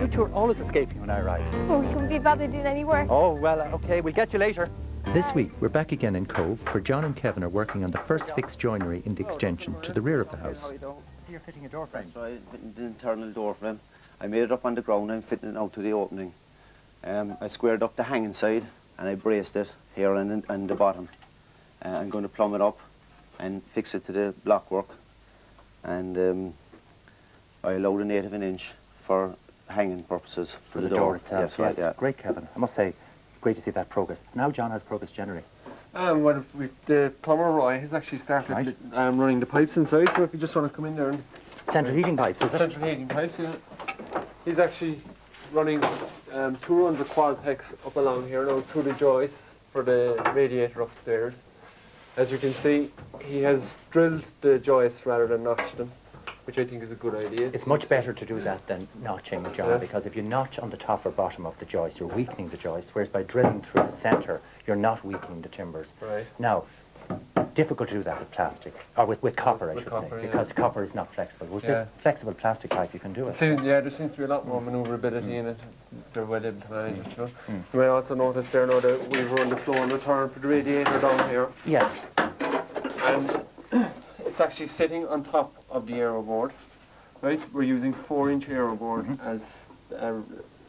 You two are always escaping when I arrive. Oh, we couldn't be bothered doing any work. Oh, well, okay, we'll get you later. This week, we're back again in Cobh, where John and Kevin are working on the first fixed joinery in the extension to the rear of the house. You're fitting a door frame. That's right, fitting the internal door frame. I made it up on the ground and fitting it out to the opening. I squared up the hanging side and I braced it here and the bottom. I'm going to plumb it up and fix it to the block work. And I allowed an 1/8 of an inch for hanging purposes for the door itself. Yes, right, yeah. Great, Kevin. I must say, it's great to see that progress. Now, John, how's progress generally? Well, the plumber Roy has actually started running the pipes inside, so if you just want to come in there and... Central heating pipes, is it? Central heating pipes, yeah. He's actually running 2 runs of Qualpex up along here now through the joists for the radiator upstairs. As you can see, he has drilled the joists rather than notched them, which I think is a good idea. It's much better to do that than notching, John, because if you notch on the top or bottom of the joist, you're weakening the joist, whereas by drilling through the centre, you're not weakening the timbers. Right. Now, difficult to do that with plastic, or with copper, I should copper, say, yeah. because copper is not flexible. With this flexible plastic pipe, you can do it. There seems to be a lot more manoeuvrability in it. They're well able to manage it, you know. You may also notice there now that we've run the flow and return for the radiator down here. Yes. And it's actually sitting on top of the aero board, right? We're using 4-inch aero board as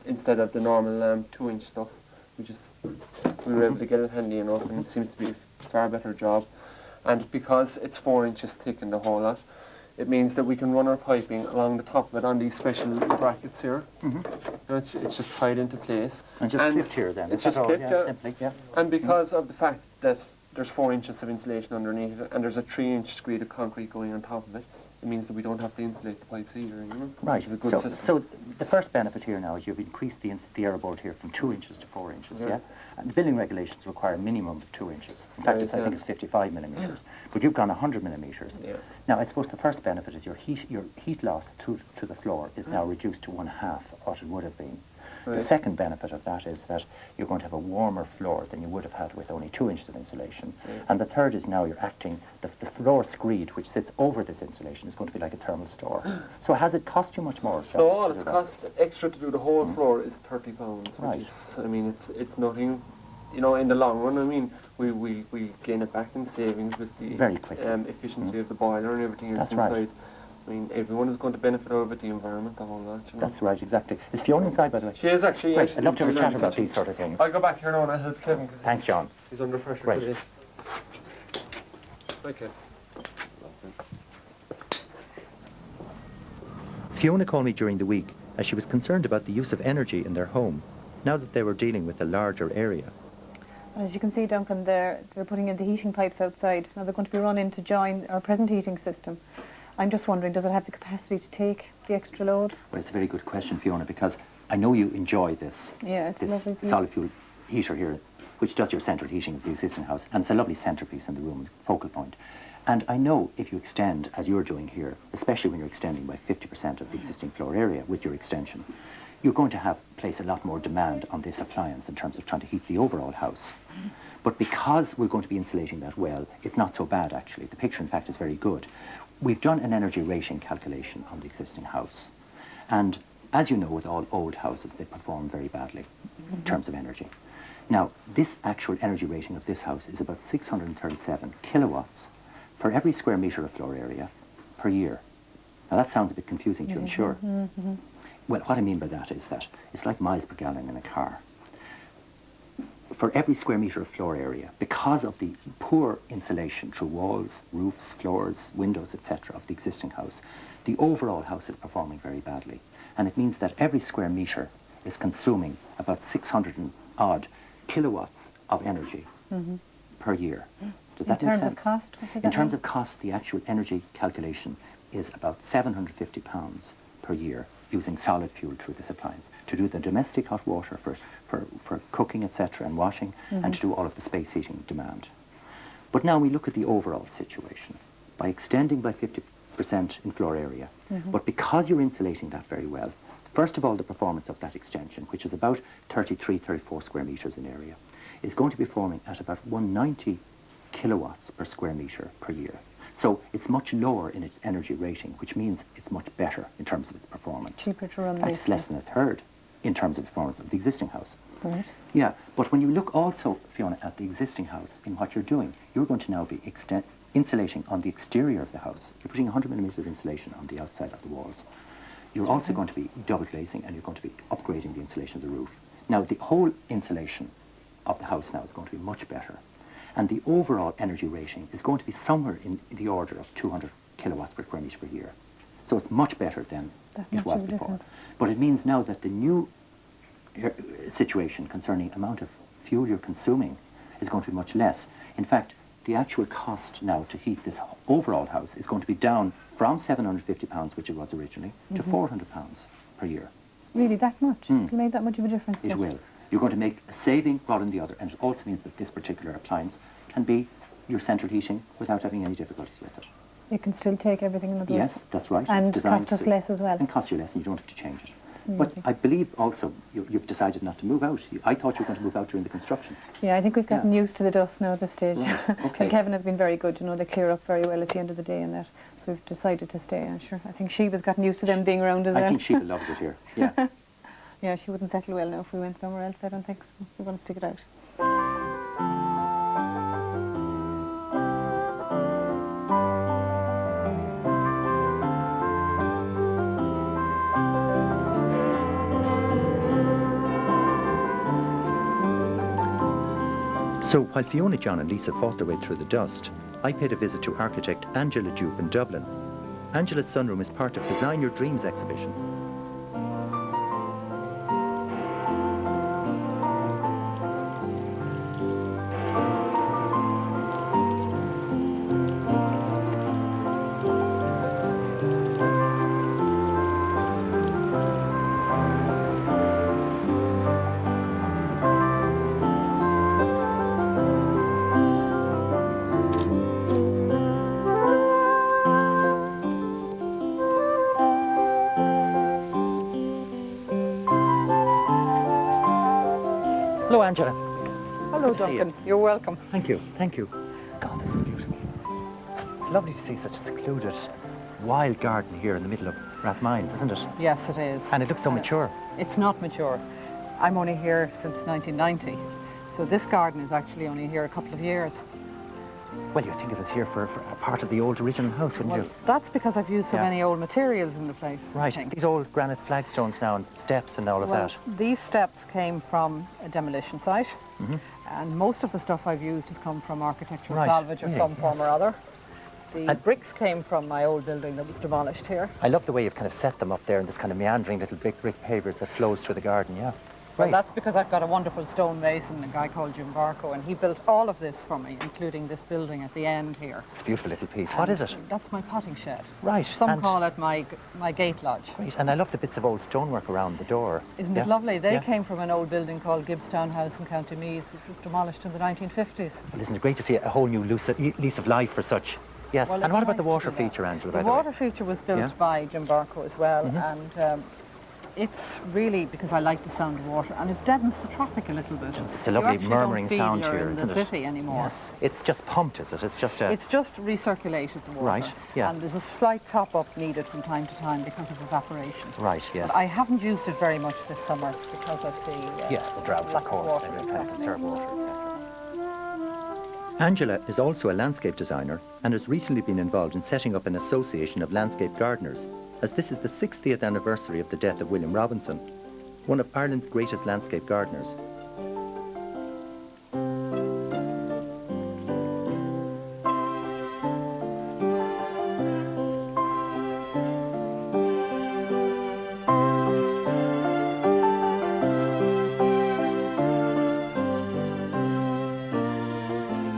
instead of the normal 2-inch stuff. We were able to get it handy enough, and it seems to be a far better job. And because it's 4 inches thick in the whole lot, it means that we can run our piping along the top of it on these special brackets here. It's just tied into place. And just clipped here then? It's just clipped, yeah. Simply, yeah. And because of the fact that there's 4 inches of insulation underneath it, and there's a 3-inch screed of concrete going on top of it, it means that we don't have to insulate the pipes either, you know? Right, Which is a good system. So the first benefit here now is you've increased the aero board here from 2 inches to 4 inches, yeah? And the building regulations require a minimum of 2 inches. In fact, I think it's 55 millimetres, but you've gone 100 millimetres. Yeah. Now, I suppose the first benefit is your heat loss to the floor is now reduced to 1/2 what it would have been. The second benefit of that is that you're going to have a warmer floor than you would have had with only 2 inches of insulation. And the third is now you're acting, the floor screed which sits over this insulation is going to be like a thermal store. So has it cost you much more? No, all it's cost extra to do the whole floor is £30, which is, I mean, it's nothing, you know, in the long run. I mean, we gain it back in savings with the efficiency of the boiler and everything else inside. Right. I mean, everyone is going to benefit out of it, the environment, the whole lot. You know? That's right, exactly. Is Fiona inside, by the way? She is actually. Right, I'd love to have a chat about these sort of things. I'll go back here now and I'll help Kevin. Thanks, John. He's under pressure today. Okay. Fiona called me during the week as she was concerned about the use of energy in their home, now that they were dealing with a larger area. As you can see, Duncan, they're putting in the heating pipes outside. Now they're going to be run in to join our present heating system. I'm just wondering, does it have the capacity to take the extra load? Well, it's a very good question, Fiona, because I know you enjoy this, this solid fuel heater here, which does your central heating of the existing house, and it's a lovely centrepiece in the room, focal point. And I know if you extend, as you're doing here, especially when you're extending by 50% of the existing floor area with your extension, you're going to place a lot more demand on this appliance in terms of trying to heat the overall house. But because we're going to be insulating that well, it's not so bad, actually. The picture, in fact, is very good. We've done an energy rating calculation on the existing house. And as you know, with all old houses, they perform very badly in terms of energy. Now, this actual energy rating of this house is about 637 kilowatts for every square metre of floor area per year. Now, that sounds a bit confusing to you, I'm sure. Well, what I mean by that is that it's like miles per gallon in a car. For every square metre of floor area, because of the poor insulation through walls, roofs, floors, windows, etc. of the existing house, the overall house is performing very badly. And it means that every square metre is consuming about 600 and odd kilowatts of energy per year. Does that make sense? In terms of cost? In terms of cost, the actual energy calculation is about £750 per year using solid fuel through this appliance to do the domestic hot water for cooking, etc., and washing, and to do all of the space heating demand. But now we look at the overall situation. By extending by 50% in floor area, but because you're insulating that very well, first of all, the performance of that extension, which is about 33, 34 square metres in area, is going to be performing at about 190 kilowatts per square metre per year. So it's much lower in its energy rating, which means it's much better in terms of its performance. Cheaper to run. It's less than a third in terms of performance of the existing house. Right. Yeah, but when you look also, Fiona, at the existing house, in what you're doing, you're going to now be insulating on the exterior of the house. You're putting 100 millimetres of insulation on the outside of the walls. You're also going to be double glazing, and you're going to be upgrading the insulation of the roof. Now, the whole insulation of the house now is going to be much better. And the overall energy rating is going to be somewhere in the order of 200 kilowatts per square metre per year. So it's much better than it was before. But it means now that the new situation concerning amount of fuel you're consuming is going to be much less. In fact, the actual cost now to heat this overall house is going to be down from £750, which it was originally, to £400 per year. Really, that much? It'll make that much of a difference? It will. You're going to make a saving rather than the other, and it also means that this particular appliance can be your central heating without having any difficulties with it. It can still take everything in the words? Yes, that's right. And cost us less as well? And cost you less, and you don't have to change it. But I believe also you've decided not to move out. I thought you were going to move out during the construction. Yeah, I think we've gotten used to the dust now at this stage. Right. Okay. And Kevin has been very good, you know, they clear up very well at the end of the day and that. So we've decided to stay, I'm sure. I think Sheba's gotten used to them being around as well. I think Sheba loves it here, yeah. Yeah, she wouldn't settle well now if we went somewhere else, I don't think so. We're going to stick it out. So while Fiona, John and Lisa fought their way through the dust, I paid a visit to architect Angela Dupe in Dublin. Angela's sunroom is part of Design Your Dreams exhibition. Hello, Angela. Hello, Good to see you. Duncan. You're welcome. Thank you, thank you. God, this is beautiful. It's lovely to see such a secluded, wild garden here in the middle of Rathmines, isn't it? Yes, it is. And it looks so mature. It's not mature. I'm only here since 1990, so this garden is actually only here a couple of years. Well, you think of us here for a part of the old original house, wouldn't you? That's because I've used so Yeah. many old materials in the place. I Right, think. these old granite flagstones now and steps and all of that. These steps came from a demolition site, and most of the stuff I've used has come from architectural Right, salvage of really, some form yes. or other. The And- bricks came from my old building that was demolished here. I love the way you've kind of set them up there in this kind of meandering little brick pavers that flows through the garden, yeah. Well, Right. that's because I've got a wonderful stonemason, a guy called Jim Barco, and he built all of this for me, including this building at the end here. It's a beautiful little piece. What is it? That's my potting shed. Right. Some and, call it my gate lodge. Right, and I love the bits of old stonework around the door. Isn't Yeah? it lovely? They Yeah. came from an old building called Gibbstown House in County Meath, which was demolished in the 1950s. Well, isn't it great to see a whole new lease of life for such? Yes, Well, and it's what about nice the to water do that. feature, Angela, by The the way? water feature was built Yeah. by Jim Barco as well, and it's really because I like the sound of water, and it deadens the traffic a little bit. It's a lovely You actually murmuring don't feel sound you're here, in the isn't it? city anymore. Yes, it's just pumped, is it? It's just a... It's just recirculated the water. Right, yeah. And there's a slight top-up needed from time to time because of evaporation. Right, yes. But I haven't used it very much this summer because of the Yes, the drought, of lack course, water, and trying to exactly. conserve water, etc. Angela is also a landscape designer and has recently been involved in setting up an association of landscape gardeners, as this is the 60th anniversary of the death of William Robinson, one of Ireland's greatest landscape gardeners.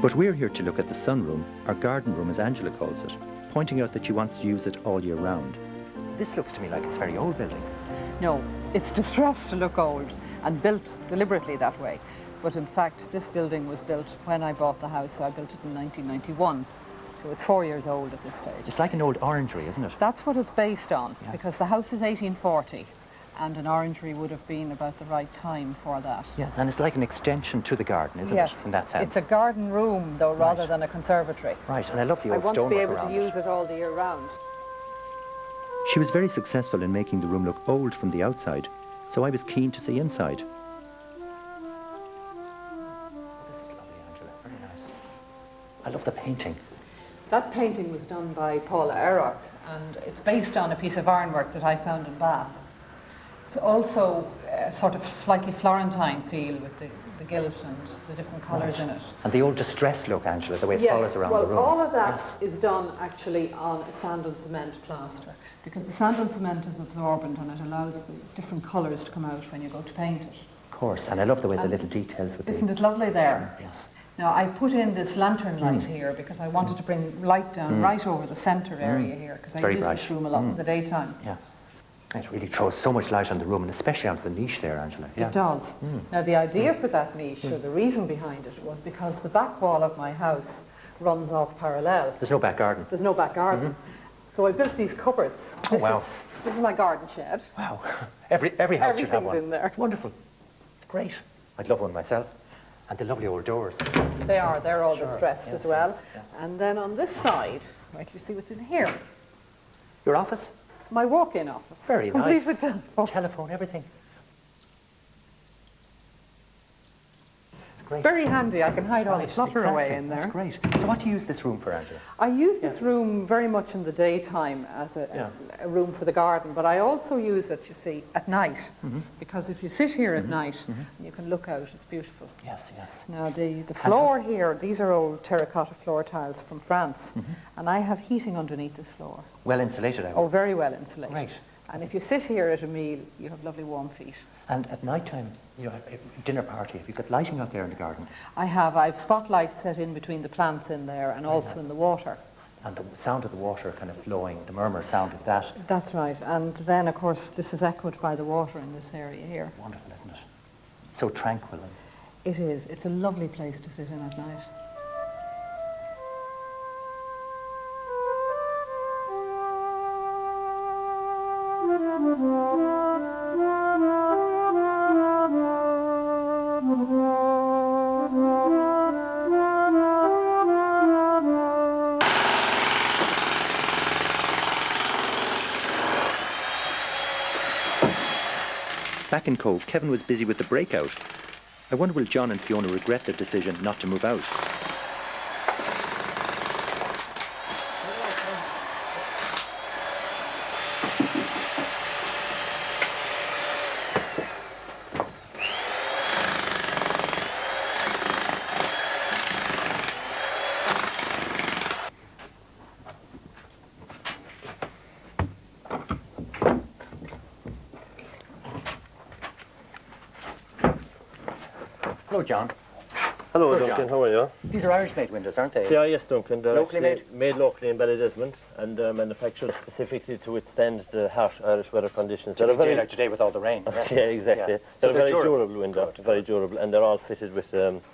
But we're here to look at the sunroom, or garden room as Angela calls it, pointing out that she wants to use it all year round. This looks to me like it's a very old building. No, it's distressed to look old and built deliberately that way. But in fact, this building was built when I bought the house, so I built it in 1991. So it's 4 years old at this stage. It's like an old orangery, isn't it? That's what it's based on, Yeah. because the house is 1840 and an orangery would have been about the right time for that. Yes, and it's like an extension to the garden, isn't Yes, it, in that sense? it's a garden room, though, rather than a conservatory. Right, and I love the I old want to be stonework able around to it. use it all the year round. She was very successful in making the room look old from the outside, so I was keen to see inside. This is lovely, Angela, very nice. I love the painting. That painting was done by Paula Erocht, and it's based on a piece of ironwork that I found in Bath. It's also a sort of slightly Florentine feel with the gilt and the different colours in it. And the old distressed look, Angela, the way it follows around the room. Well, all of that is done actually on a sand and cement plaster, because the sand and cement is absorbent and it allows the different colours to come out when you go to paint it. Of course, and I love the way the little details with Isn't it lovely there? Yes. Now, I put in this lantern light here because I wanted to bring light down right over the centre area here, because I use this room a lot in the daytime. Yeah. It really throws so much light on the room, and especially onto the niche there, Angela. Yeah. It does. Now, the idea for that niche, or the reason behind it, was because the back wall of my house runs off parallel. There's no back garden. There's no back garden. So I built these cupboards. This is my garden shed. Wow. Every house should have one. Everything's in there. It's wonderful. It's great. I'd love one myself. And the lovely old doors. They're all distressed as well. Yes, yeah. And then on this side, right, you see what's in here? Your office? My walk-in office. Very Complete nice. with telephone. Telephone, everything. It's very handy. I can hide all the clutter away in there. That's great. So what do you use this room for, Angela? I use this room very much in the daytime as a room for the garden, but I also use it, you see, at night. Because if you sit here at night, you can look out, it's beautiful. Yes, yes. Now the floor here, these are old terracotta floor tiles from France, and I have heating underneath this floor. Well insulated, I hope. Oh, very well insulated. Right. And if you sit here at a meal, you have lovely warm feet. And at night time, you know, a dinner party, have you got lighting out there in the garden? I've spotlights set in between the plants in there and also in the water. And the sound of the water kind of flowing, the murmur sound of that. That's right. And then, of course, this is echoed by the water in this area here. Wonderful, isn't it? So tranquil. It is. It's a lovely place to sit in at night. Back in Cobh, Kevin was busy with the breakout. I wonder will John and Fiona regret their decision not to move out? Hello, John. Hello, Hello, Duncan. John. How are you? These are Irish-made windows, aren't they? They are, yes, Duncan. They're Locally actually made locally in Ballydesmond and manufactured specifically to withstand the harsh Irish weather conditions. They're very like today with all the rain. yeah, exactly. Yeah. They're So a very durable. durable window, very durable, and they're all fitted with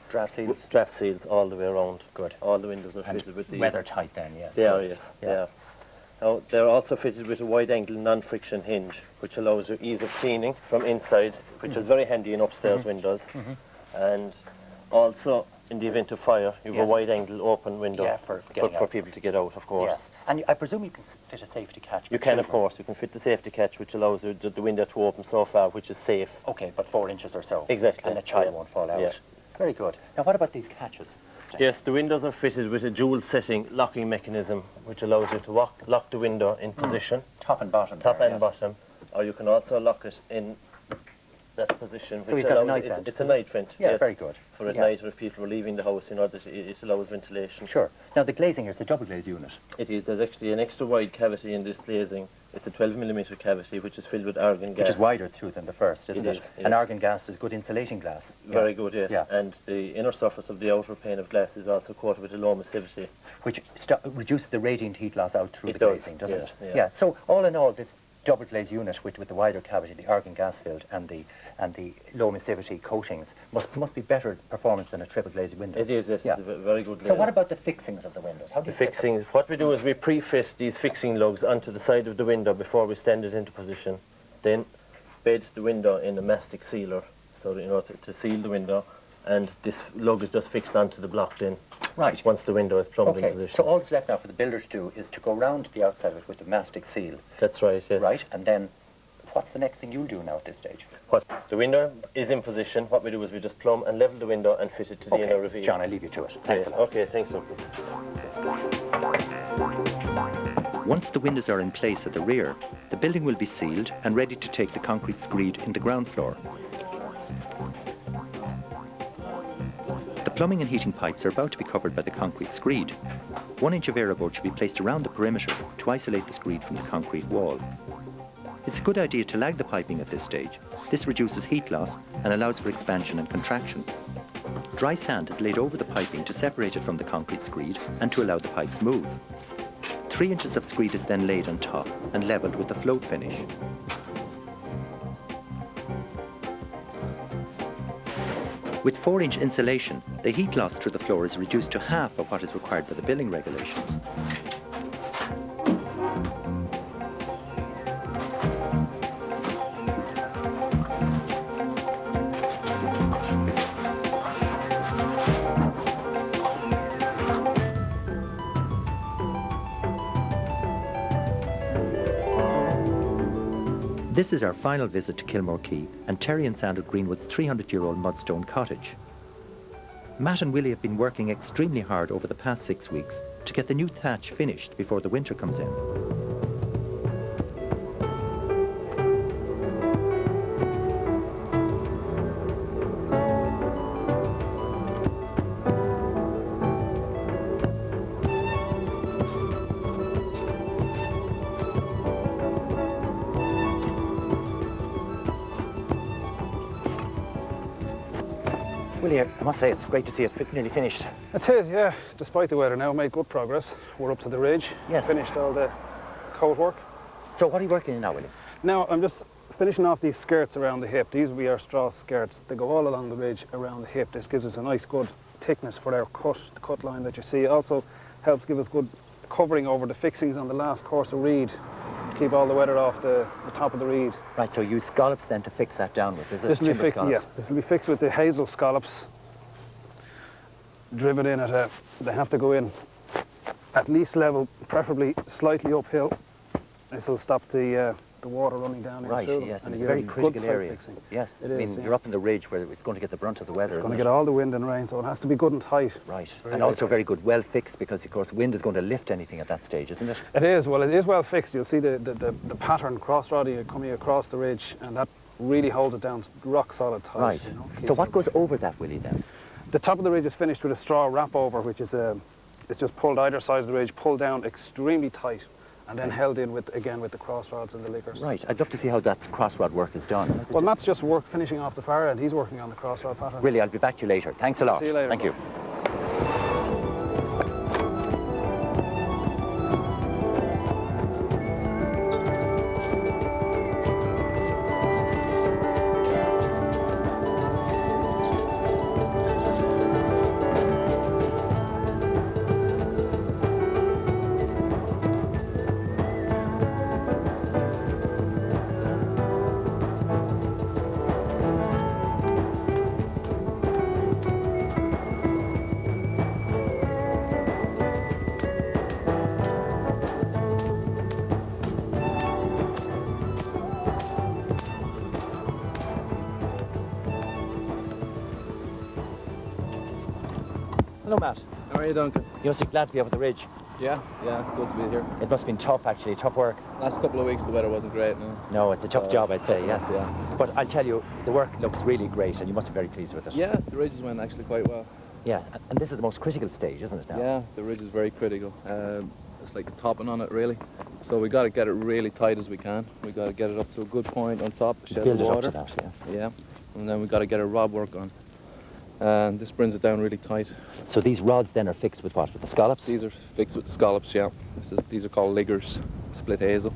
Draft seals. draft seals all the way around. Good. All the windows are And fitted with these. weather tight then, yes. They are, Good. yes. Yeah. They are. Now, they're also fitted with a wide-angle non-friction hinge, which allows you ease of cleaning from inside, which is very handy in upstairs windows. And also, in the event of fire, you have Yes. a wide-angle open window Yeah, for getting for out. people to get out, of course. Yes. And I presume you can fit a safety catch. You for can, of children. course. You can fit the safety catch, which allows the window to open so far, which is safe. Okay, but 4 inches or so. Exactly. And the child Yeah. won't fall out. Yeah. Very good. Now, what about these catches? Yes, the windows are fitted with a dual setting locking mechanism, which allows you to lock the window in position, Top and bottom. top there, and yes. bottom, or you can also lock it in that position, So which you've got a allows night it's, vent. it's a night vent. Yeah, yes, very good. for at Yeah. night, or if people are leaving the house, you know, that it allows ventilation. Sure. Now, the glazing here is a double glaze unit. It is. There's actually an extra wide cavity in this glazing. It's a 12mm cavity, which is filled with argon gas. Which is wider through than the first, isn't it? It is, And yes. argon gas is good insulating glass. Very Yeah. good, yes. Yeah. And the inner surface of the outer pane of glass is also coated with a low emissivity. Which reduces the radiant heat loss out through It the does, glazing, doesn't yes, it? yeah. Yeah. So all in all, this double glaze unit with the wider cavity, the argon gas filled, and the low emissivity coatings must be better performance than a triple glazed window. It is, yes. Yeah. It's a very good So window. what about the fixings of the windows? How do The you fit them? fixings, what we do is we pre-fit these fixing lugs onto the side of the window before we stand it into position. Then bed the window in a mastic sealer, so that, you know, to seal the window, and this lug is just fixed onto the block then. Right. Once the window is plumbed in position. So all that's left now for the builder to do is to go round the outside of it with the mastic seal. That's right, yes. Right, and then what's the next thing you'll do now at this stage? What the window is in position, what we do is we just plumb and level the window and fit it to the inner reveal. John, I leave you to it. Thanks a lot. Okay, thanks, Uncle. Once the windows are in place at the rear, the building will be sealed and ready to take the concrete screed in the ground floor. The plumbing and heating pipes are about to be covered by the concrete screed. 1 inch of aeroboard should be placed around the perimeter to isolate the screed from the concrete wall. It's a good idea to lag the piping at this stage. This reduces heat loss and allows for expansion and contraction. Dry sand is laid over the piping to separate it from the concrete screed and to allow the pipes move. 3 inches of screed is then laid on top and levelled with the float finish. With 4-inch insulation, the heat loss through the floor is reduced to half of what is required by the building regulations. This is our final visit to Kilmore Quay and Terry and Sandra Greenwood's 300-year-old mudstone cottage. Matt and Willie have been working extremely hard over the past 6 weeks to get the new thatch finished before the winter comes in. Willie, I must say it's great to see it nearly finished. It is, yeah. Despite the weather now, made good progress. We're up to the ridge. Yes. Finished all the coat work. So what are you working on now, Willie? Now I'm just finishing off these skirts around the hip. These will be our straw skirts. They go all along the ridge around the hip. This gives us a nice good thickness for our cut, the cut line that you see. It also helps give us good covering over the fixings on the last course of reed. Keep all the weather off the top of the reed. Right, so you use scallops then to fix that down with, is it? This will be Timber fixed, yeah. scallops? This will be fixed with the hazel scallops. Driven in at a, they have to go in at least level, preferably slightly uphill. This will stop the water running down Right, through them. yes, and it's you a very get good critical pipe area. fixing. Yes, It I is, mean, yeah. you're up in the ridge where it's going to get the brunt of the weather, It's isn't going it? to get all the wind and rain, so it has to be good and tight. Right, Very and good. also very good, well fixed, because of course wind is going to lift anything at that stage, isn't it? It is, well, it is well fixed. You'll see the pattern cross-rodding coming across the ridge, and that really holds it down rock solid tight. Right, You know, so keeps what it- goes over that, Willie, then? The top of the ridge is finished with a straw wrap over, which is it's just pulled either side of the ridge, pulled down extremely tight, and then held in with the cross rods and the lickers. Right, I'd love to see how that crossrod work is done. Well, Matt's just finishing off the far end. He's working on the cross rod patterns. Willie, I'll be back to you later. Thanks a lot. See you later. Thank you. Hello, Matt. How are you, Duncan? You must be glad to be up at the ridge. Yeah, it's good to be here. It must have been tough, actually, tough work. Last couple of weeks the weather wasn't great, no. No, it's a tough job, I'd say, yes. Yeah. But I'll tell you, the work looks really great, and you must be very pleased with it. Yeah, the ridges went actually quite well. Yeah, and this is the most critical stage, isn't it now? Yeah, the ridge is very critical. It's like topping on it, really. So we got to get it really tight as we can. We got to get it up to a good point on top, shed Build the it up water. to that, yeah. Yeah, and then we got to get our rod work on. And this brings it down really tight. So these rods then are fixed with what? With the scallops? These are fixed with scallops, yeah. These are called liggers, split hazel.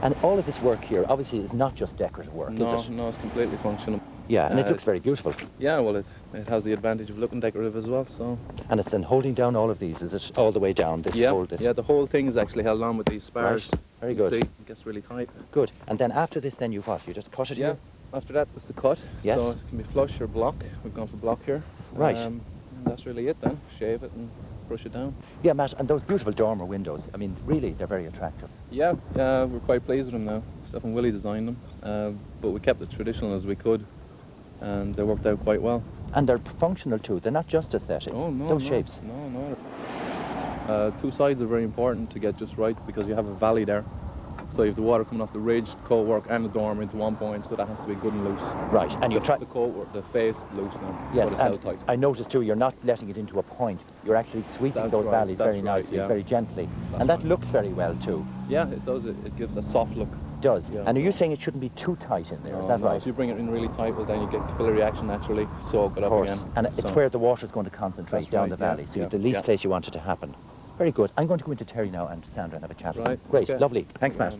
And all of this work here obviously is not just decorative work, is it? No, it's completely functional. Yeah, and it looks very beautiful. Yeah, well, it has the advantage of looking decorative as well, so... And it's then holding down all of these, is it? All the way down, this Yeah, whole... This... yeah, the whole thing is actually held on with these spars. Right. Very You good. see, it gets really tight. Good. And then after this, then you what? You just cut it Yeah. here? After that, there's the cut. Yes. So it can be flush or block. We've gone for block here. Right. And that's really it then. Shave it and brush it down. Yeah, Matt, and those beautiful dormer windows, I mean, really, they're very attractive. Yeah, we're quite pleased with them now. Steph and Willie designed them, but we kept it traditional as we could, and they worked out quite well. And they're functional too, they're not just aesthetic. Oh, no, those no, shapes. No. Two sides are very important to get just right because you have a valley there. So you have the water coming off the ridge, coat work and the dormer into one point, so that has to be good and loose. Right, and you try... The coat work, the face loose now. Yes, but it's tight. I noticed too, you're not letting it into a point. You're actually sweeping That's those right, valleys that's very right, nicely, yeah. very gently. That's And that right. looks very well too. Yeah, it does. It gives a soft look. It does. Yeah. And are you saying it shouldn't be too tight in there? No, Is that no, right? if you bring it in really tight, well then you get capillary action naturally, soak it Of up course. again. And it's So- where the water's going to concentrate That's down right, the yeah, valley. So you yeah, have the least yeah. place you want it to happen. Very good. I'm going to go into Terry now and Sandra and have a chat with them. Right. Great, okay. lovely. Thanks, Matt.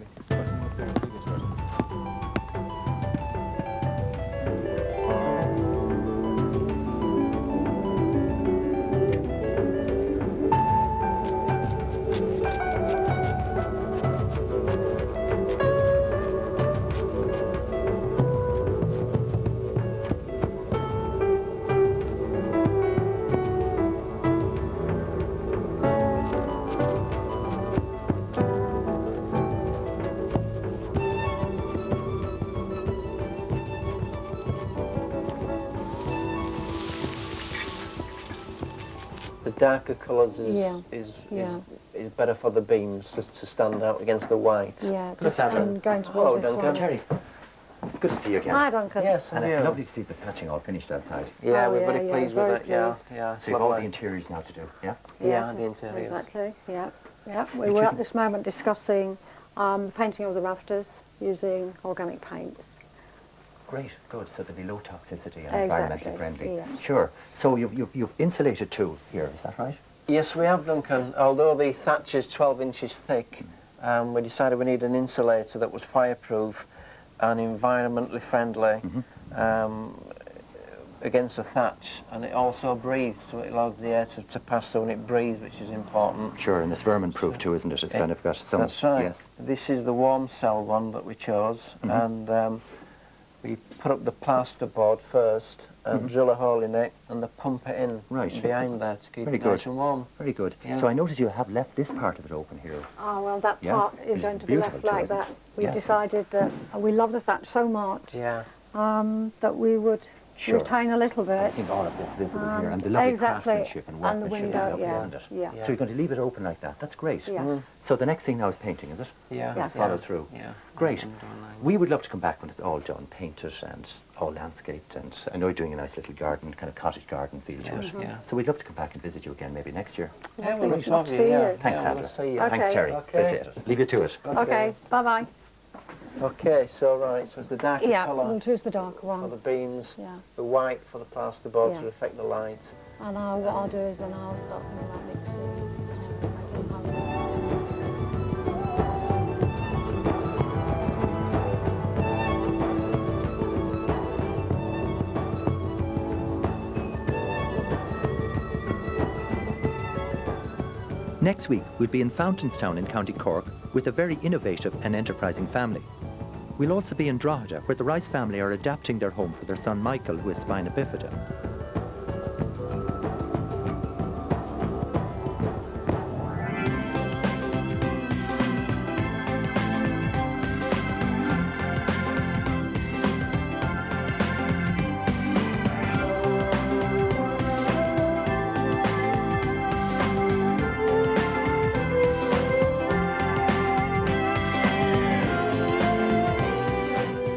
The darker colours Yeah. is better for the beams to stand out against the white. Yeah, Good, Sandra. I'm going Hello, towards this Duncan. one. Terry, it's good to see you again. Hi, Duncan. Yes, And and it's you? lovely to see the thatching all finished outside. Yeah, Oh, we're yeah, very yeah, pleased very with it. Yeah, pleased. yeah. So you've all the lovely. interiors now to do, yeah? Yeah, Yes, the interiors. Exactly, yeah. Yeah, we Which were is- at this moment discussing the painting of the rafters using organic paints. Great, good. So there'll be low toxicity and Exactly, environmentally friendly. yeah. Sure. So you've insulated too here, is that right? Yes, we have, Duncan. Although the thatch is 12 inches thick, we decided we need an insulator that was fireproof and environmentally friendly against the thatch, and it also breathes, so it allows the air to pass through and it breathes, which is important. Sure, and it's vermin proof too, isn't it? It's kind of got some... That's right. Yes. This is the warm cell one that we chose, and we put up the plasterboard first and drill a hole in it and then pump it in behind there to keep Very it nice good. and warm. Very good. Yeah. So I noticed you have left this part of it open here. Oh, well, that Yeah, part is it's going to be left beautiful too, like isn't that. it? We Yes. decided that we love the thatch so much Yeah. that we would Sure. retain a little I bit. think all of this visible here, and the lovely exactly. craftsmanship and And the workmanship window, is lovely, yeah, isn't it? yeah. So you're going to leave it open like that. That's great. Yes. So the next thing now is painting, is it? Yeah. Yes. Follow through. Yeah. Great. And doing like- We would love to come back when it's all done, painted and all landscaped, and I know you're doing a nice little garden, kind of cottage garden feel to it. Yeah. So we'd love to come back and visit you again maybe next year. Yeah, Lovely. we'll Love love to you, see yeah. you. Thanks, Yeah, we'll Sandra. see you. Okay. Thanks, Terry. Okay. Appreciate it. Leave you to it. Okay, bye-bye. Okay, so right, so it's the darker Yeah, colour we'll choose the darker for the one. beams, Yeah. the white for the plasterboard Yeah. to reflect the light. And what I'll do is then I'll start thinking about mixing. Next week, we'll be in Fountainstown in County Cork with a very innovative and enterprising family. We'll also be in Drogheda, where the Rice family are adapting their home for their son Michael, who has spina bifida.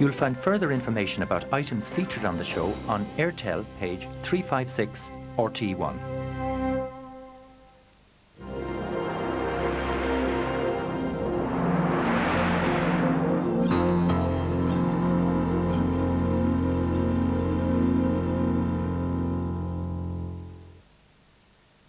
You'll find further information about items featured on the show on Airtel page 356 RT1.